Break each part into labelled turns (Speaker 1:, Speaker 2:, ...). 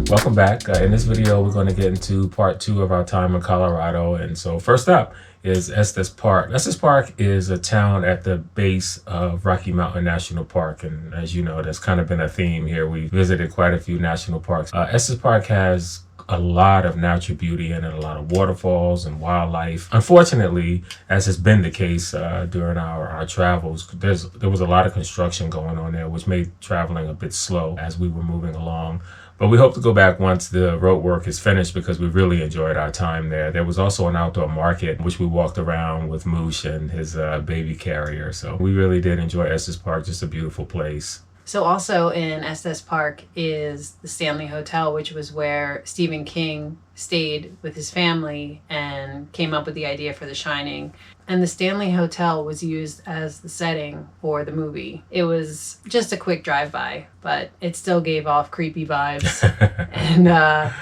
Speaker 1: Welcome back. In this video, we're going to get into part 2 of our time in Colorado. And so first up is Estes Park. Estes Park is a town at the base of Rocky Mountain National Park. And as you know, that's kind of been a theme here. We visited quite a few national parks. Estes Park has a lot of natural beauty in it, a lot of waterfalls and wildlife. Unfortunately, as has been the case during our travels, there was a lot of construction going on there, which made traveling a bit slow as we were moving along. But we hope to go back once the road work is finished because we really enjoyed our time there. There was also an outdoor market, which we walked around with Moosh and his baby carrier. So we really did enjoy Estes Park, just a beautiful place.
Speaker 2: So also in Estes Park is the Stanley Hotel, which was where Stephen King stayed with his family and came up with the idea for The Shining. And the Stanley Hotel was used as the setting for the movie. It was just a quick drive-by, but it still gave off creepy vibes. And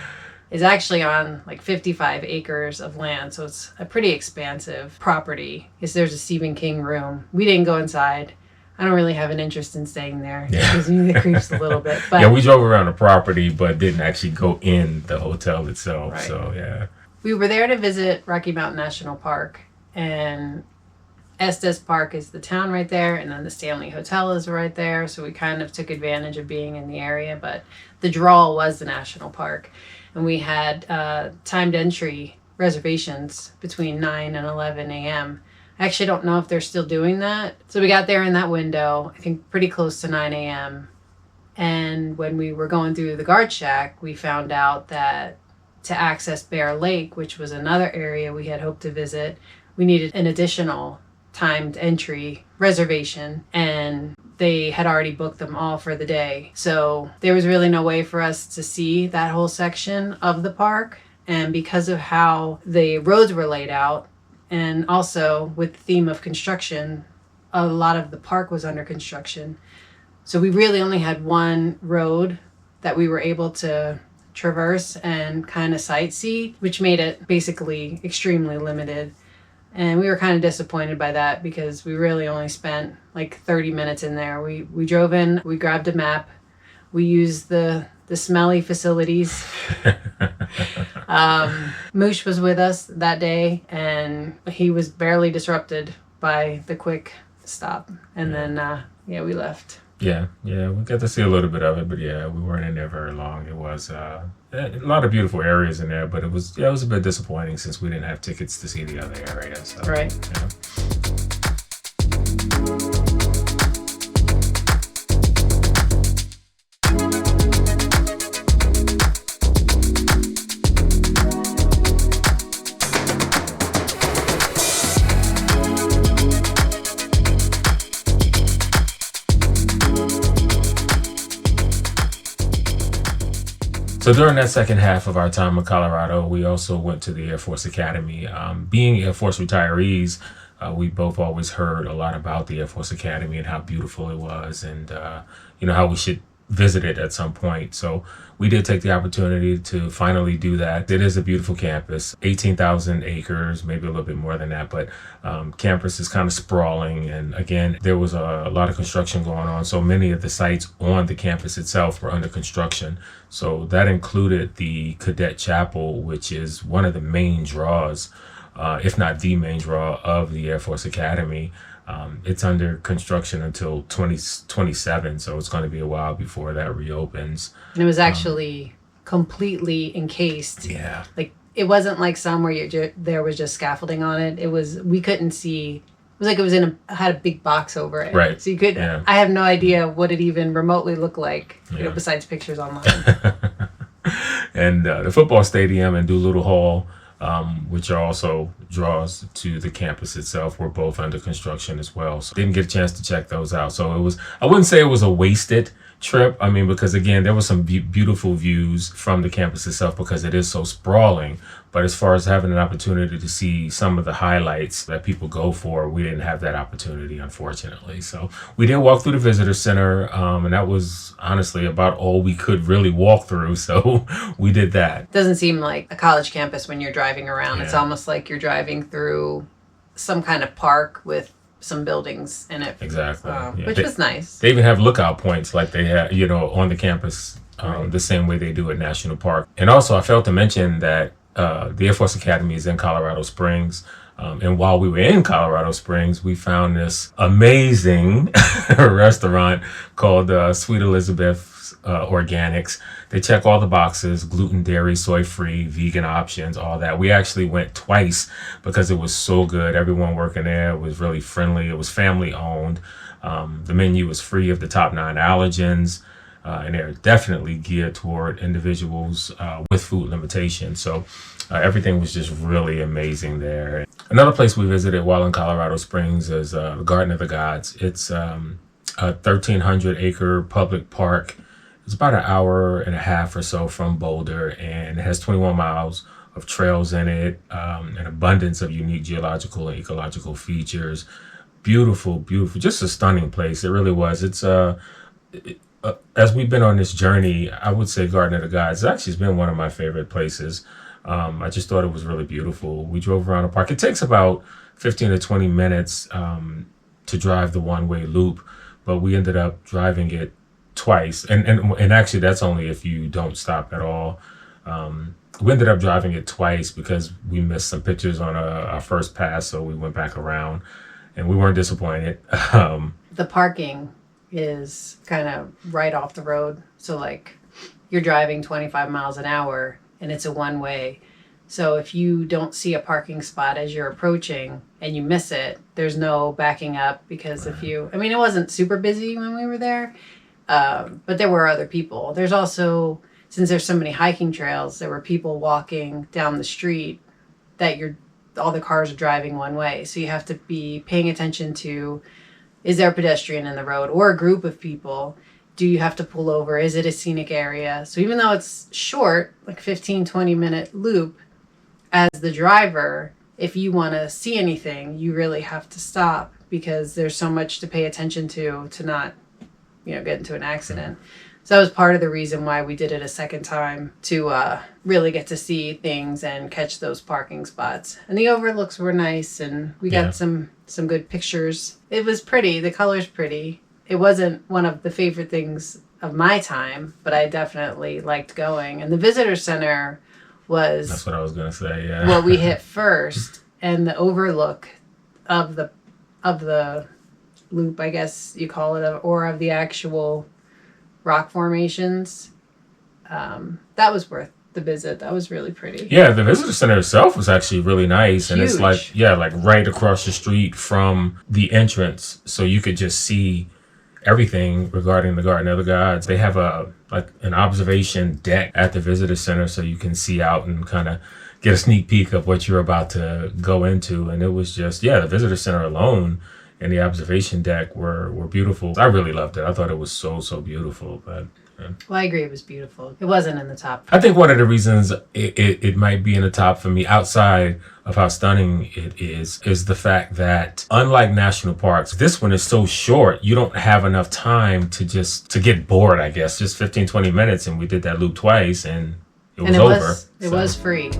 Speaker 2: it's actually on like 55 acres of land, so it's a pretty expansive property. Because there's a Stephen King room. We didn't go inside. I don't really have an interest in staying there.
Speaker 1: Yeah.
Speaker 2: Because it creeps a little bit. But
Speaker 1: yeah, we drove around the property, but didn't actually go in the hotel itself.
Speaker 2: Right.
Speaker 1: So, yeah.
Speaker 2: We were there to visit Rocky Mountain National Park. And Estes Park is the town right there. And then the Stanley Hotel is right there. So we kind of took advantage of being in the area. But the draw was the national park. And we had timed entry reservations between 9 and 11 a.m. I actually don't know if they're still doing that. So we got there in that window, I think pretty close to 9 a.m. And when we were going through the guard shack, we found out that to access Bear Lake, which was another area we had hoped to visit, we needed an additional timed entry reservation. And they had already booked them all for the day. So there was really no way for us to see that whole section of the park. And because of how the roads were laid out, and also with the theme of construction, a lot of the park was under construction. So we really only had one road that we were able to traverse and kind of sightsee, which made it basically extremely limited. And we were kind of disappointed by that because we really only spent like 30 minutes in there. We drove in, we grabbed a map, we used the smelly facilities. Moosh was with us that day, and he was barely disrupted by the quick stop. And then, we left.
Speaker 1: Yeah, we got to see a little bit of it, but yeah, we weren't in there very long. It was a lot of beautiful areas in there, but it was a bit disappointing since we didn't have tickets to see the other areas. So,
Speaker 2: right.
Speaker 1: Yeah. So during that second half of our time in Colorado, we also went to the Air Force Academy. Being Air Force retirees, we both always heard a lot about the Air Force Academy and how beautiful it was and, how we should visit it at some point. So we did take the opportunity to finally do that. It is a beautiful campus, 18,000 acres, maybe a little bit more than that, but campus is kind of sprawling. And again, there was a lot of construction going on. So many of the sites on the campus itself were under construction. So that included the Cadet Chapel, which is one of the main draws, if not the main draw of the Air Force Academy. It's under construction until 2027, so it's going to be a while before that reopens.
Speaker 2: And it was actually completely encased.
Speaker 1: Yeah.
Speaker 2: Like, it wasn't like some where there was just scaffolding on it. We couldn't see. It was like it was had a big box over it.
Speaker 1: Right.
Speaker 2: So you could,
Speaker 1: Yeah.
Speaker 2: I have no idea what it even remotely looked like,
Speaker 1: Yeah.
Speaker 2: besides pictures online.
Speaker 1: And the football stadium and Doolittle Hall, which are also draws to the campus itself, were both under construction as well. So didn't get a chance to check those out. So I wouldn't say it was a wasted trip. I mean, because again, there were some beautiful views from the campus itself because it is so sprawling. But as far as having an opportunity to see some of the highlights that people go for, we didn't have that opportunity, unfortunately. So we did walk through the visitor center, and that was honestly about all we could really walk through. So we did that.
Speaker 2: Doesn't seem like a college campus when you're driving around.
Speaker 1: Yeah.
Speaker 2: It's almost like you're driving through some kind of park with some buildings in it.
Speaker 1: Exactly.
Speaker 2: Which was nice.
Speaker 1: They even have lookout points like they have, on the campus
Speaker 2: Right.
Speaker 1: the same way they do at National Park. And also, I failed to mention that the Air Force Academy is in Colorado Springs. And while we were in Colorado Springs, we found this amazing restaurant called Sweet Elizabeth's Organics. They check all the boxes: gluten, dairy, soy-free, vegan options, all that. We actually went twice because it was so good. Everyone working there was really friendly. It was family-owned. The menu was free of the top 9 allergens. And they're definitely geared toward individuals with food limitations. So everything was just really amazing there. Another place we visited while in Colorado Springs is the Garden of the Gods. It's a 1,300-acre public park. It's about an hour and a half or so from Boulder, and it has 21 miles of trails in it, an abundance of unique geological and ecological features. Beautiful, beautiful, just a stunning place. It really was. It's as we've been on this journey, I would say Garden of the Gods actually has been one of my favorite places. I just thought it was really beautiful. We drove around the park. It takes about 15 to 20 minutes to drive the one-way loop, but we ended up driving it twice. And actually, that's only if you don't stop at all. We ended up driving it twice because we missed some pictures on our first pass, so we went back around, and we weren't disappointed.
Speaker 2: The parking is kind of right off the road. So like you're driving 25 miles an hour and it's a one way. So if you don't see a parking spot as you're approaching and you miss it, there's no backing up because if you, I mean, it wasn't super busy when we were there, but there were other people. There's also, since there's so many hiking trails, there were people walking down the street that all the cars are driving one way. So you have to be paying attention to, is there a pedestrian in the road or a group of people? Do you have to pull over? Is it a scenic area? So even though it's short, like 15, 20-minute loop, as the driver, if you want to see anything, you really have to stop because there's so much to pay attention to not, get into an accident. So that was part of the reason why we did it a second time, to really get to see things and catch those parking spots. And the overlooks were nice, and we got some good pictures. It was pretty. The color's pretty. It wasn't one of the favorite things of my time, but I definitely liked going. And the visitor center was...
Speaker 1: That's what I was going to say, yeah.
Speaker 2: what we hit first. And the overlook of the loop, I guess you call it, or of the actual rock formations, that was worth the visit. That was really pretty.
Speaker 1: Yeah, the visitor center itself was actually really nice.
Speaker 2: Huge.
Speaker 1: And it's like right across the street from the entrance, so you could just see everything regarding the Garden of the Gods. They have an observation deck at the visitor center, so you can see out and kind of get a sneak peek of what you're about to go into. And it was just, the visitor center alone and the observation deck were beautiful. I really loved it. I thought it was so beautiful. But
Speaker 2: well, I agree, it was beautiful. It wasn't in the top.
Speaker 1: I think one of the reasons it might be in the top for me, outside of how stunning it is the fact that, unlike national parks, this one is so short, you don't have enough time to get bored, I guess. Just 15, 20 minutes, and we did that loop twice, and it was over.
Speaker 2: It was free.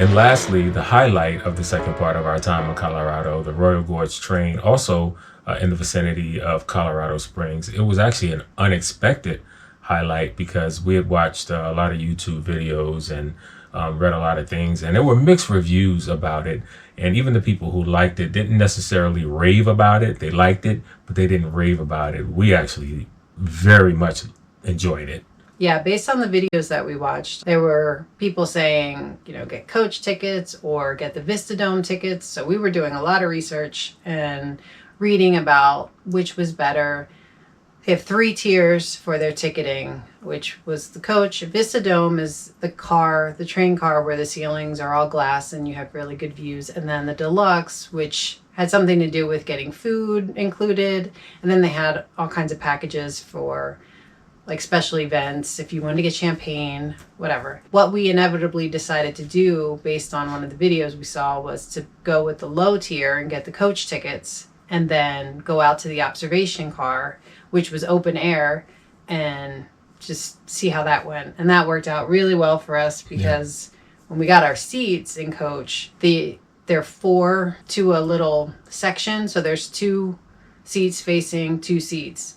Speaker 1: And lastly, the highlight of the second part of our time in Colorado, the Royal Gorge Train, also in the vicinity of Colorado Springs. It was actually an unexpected highlight because we had watched a lot of YouTube videos and read a lot of things, and there were mixed reviews about it. And even the people who liked it didn't necessarily rave about it. They liked it, but they didn't rave about it. We actually very much enjoyed it.
Speaker 2: Yeah, based on the videos that we watched, there were people saying, get coach tickets or get the Vista Dome tickets. So we were doing a lot of research and reading about which was better. They have 3 tiers for their ticketing, which was the coach. Vista Dome is the train car where the ceilings are all glass and you have really good views. And then the deluxe, which had something to do with getting food included. And then they had all kinds of packages for like special events, if you wanted to get champagne, whatever. What we inevitably decided to do based on one of the videos we saw was to go with the low tier and get the coach tickets and then go out to the observation car, which was open air, and just see how that went. And that worked out really well for us because when we got our seats in coach, they're 4 to a little section. So there's 2 seats facing 2 seats.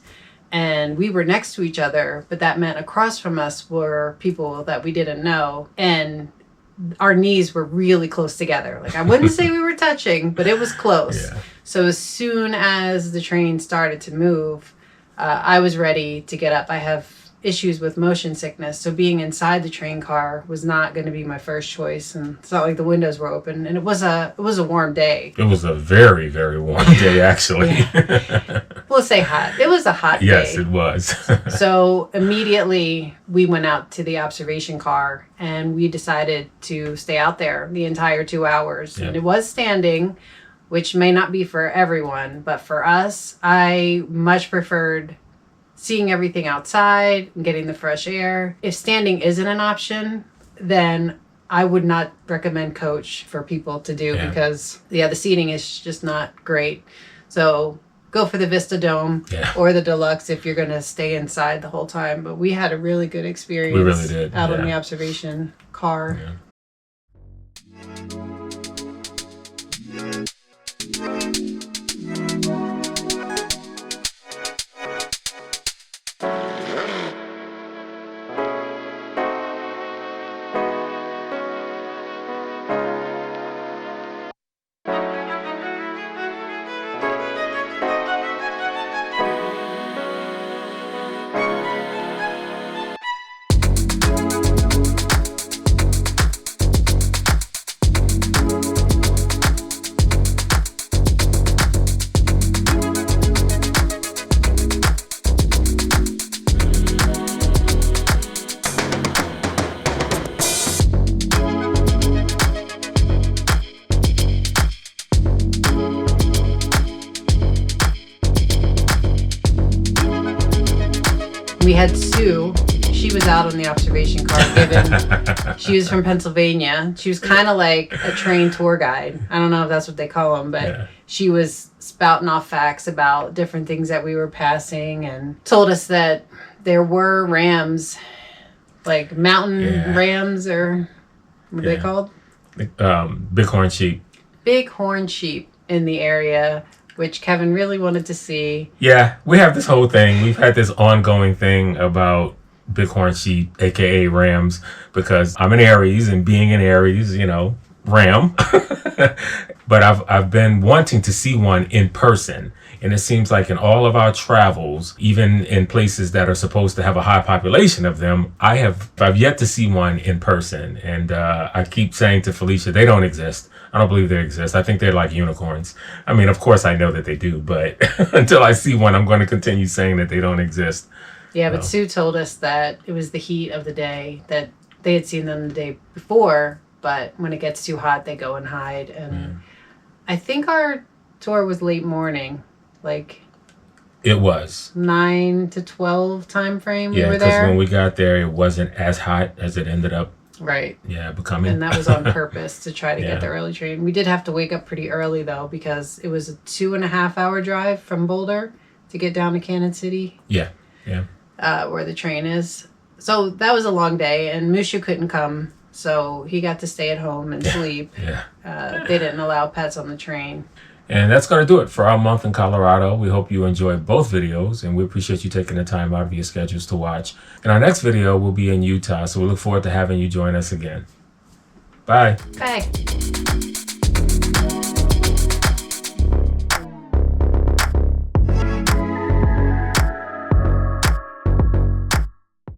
Speaker 2: And we were next to each other, but that meant across from us were people that we didn't know. And our knees were really close together. Like, I wouldn't say we were touching, but it was close. Yeah. So as soon as the train started to move, I was ready to get up. I have issues with motion sickness, so being inside the train car was not going to be my first choice. And it's not like the windows were open, and it was a warm day.
Speaker 1: It was a very, very warm day, actually.
Speaker 2: We'll say hot. It was a hot day.
Speaker 1: Yes, it was.
Speaker 2: So immediately we went out to the observation car, and we decided to stay out there the entire 2 hours. Yep. And it was standing, which may not be for everyone, but for us, I much preferred seeing everything outside and getting the fresh air. If standing isn't an option, then I would not recommend coach for people to do because the seating is just not great. So go for the Vista Dome or the deluxe if you're going to stay inside the whole time. But we had a really good experience.
Speaker 1: We really did.
Speaker 2: Out on the observation car.
Speaker 1: Yeah.
Speaker 2: We had Sue. She was out on the observation car. She was from Pennsylvania. She was kind of like a train tour guide. I don't know if that's what they call them, but she was spouting off facts about different things that we were passing and told us that there were rams, like mountain rams, or what are they called?
Speaker 1: Bighorn sheep.
Speaker 2: Bighorn sheep in the area, which Kevin really wanted to see. Yeah,
Speaker 1: we have this whole thing. We've had this ongoing thing about bighorn sheep, aka rams, because I'm an Aries, and being an Aries, ram. But I've been wanting to see one in person. And it seems like in all of our travels, even in places that are supposed to have a high population of them, I've yet to see one in person. And I keep saying to Felicia, they don't exist. I don't believe they exist. I think they're like unicorns. I mean, of course I know that they do, but until I see one, I'm going to continue saying that they don't exist.
Speaker 2: Yeah, but Sue told us that it was the heat of the day, that they had seen them the day before, but when it gets too hot, they go and hide. And I think our tour was late morning. Like
Speaker 1: it was
Speaker 2: 9 to 12 time frame.
Speaker 1: Yeah,
Speaker 2: we were
Speaker 1: because
Speaker 2: there.
Speaker 1: When we got there, it wasn't as hot as it ended up.
Speaker 2: Right.
Speaker 1: Yeah, becoming.
Speaker 2: And that was on purpose to try to get the early train. We did have to wake up pretty early though, because it was a 2.5 hour drive from Boulder to get down to Cannon City.
Speaker 1: Yeah.
Speaker 2: Where the train is. So that was a long day, and Mushu couldn't come, so he got to stay at home and sleep. They didn't allow pets on the train.
Speaker 1: And that's going to do it for our month in Colorado. We hope you enjoyed both videos, and we appreciate you taking the time out of your schedules to watch. And our next video will be in Utah, so we look forward to having you join us again. Bye.
Speaker 2: Bye.